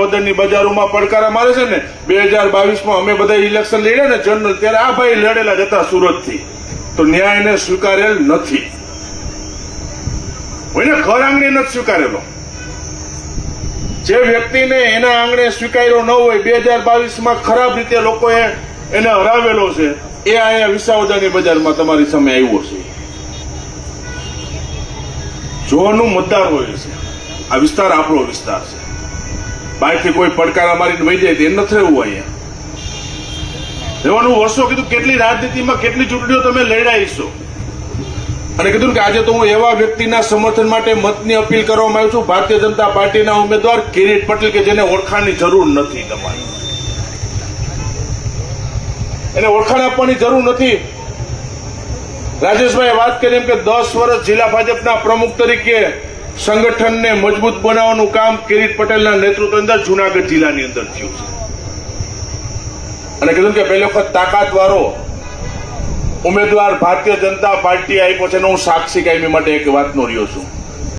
વદનની બજારોમાં પડકારા મારે છે ને 2022માં અમે બધા ઇલેક્શન લડ્યા ને જનરલ, ત્યારે આ ભાઈ લડેલા જ હતા સુરતથી, તો ન્યાયને સ્વીકારેલ નથી. એને ઘર આંગણે નથી સ્વીકારેલો. જે વ્યક્તિને એના આંગણે સ્વીકાર્યો ન હોય, 2022માં ખરાબ રીતે લોકોએ એને હરાવેલો છે, એ અહીંયા વિસાવદરની બજારમાં તમારી સામે આવ્યો છે. જોવાનું મતદાર હોય છે. આ વિસ્તાર આપણો વિસ્તાર છે. બહારથી કોઈ પડકારા મારીને વહી જાય તો એ નથી રહેવું અહીંયા રહેવાનું. વર્ષો કીધું કેટલી રાજનીતિમાં કેટલી ચૂંટણીઓ તમે લડાઈશો, અને કીધું કે આજે તો હું એવા વ્યક્તિના સમર્થન માટે મતની અપીલ કરવામાં આવ્યો છું, ભારતીય જનતા પાર્ટીના ઉમેદવાર કિરીટ પટેલ, કે જેને ઓળખાણની જરૂર નથી. તમારી એને ઓળખાણ આપવાની જરૂર નથી. રાજેશભાઈ વાત કરી એમ કે 10 વર્ષ જિલ્લા ભાજપના પ્રમુખ તરીકે સંગઠનને મજબૂત બનાવવાનું કામ કિરીટ પટેલના નેતૃત્વ અંદર જુનાગઢ જિલ્લાની અંદર થયું છે. અને કીધું કે પહેલી વખત તાકાતવાળો ઉમેદવાર ભારતીય જનતા પાર્ટી આપ્યો છે. હું સાક્ષી કાયમી માટે એક વાતનો રહ્યો છું.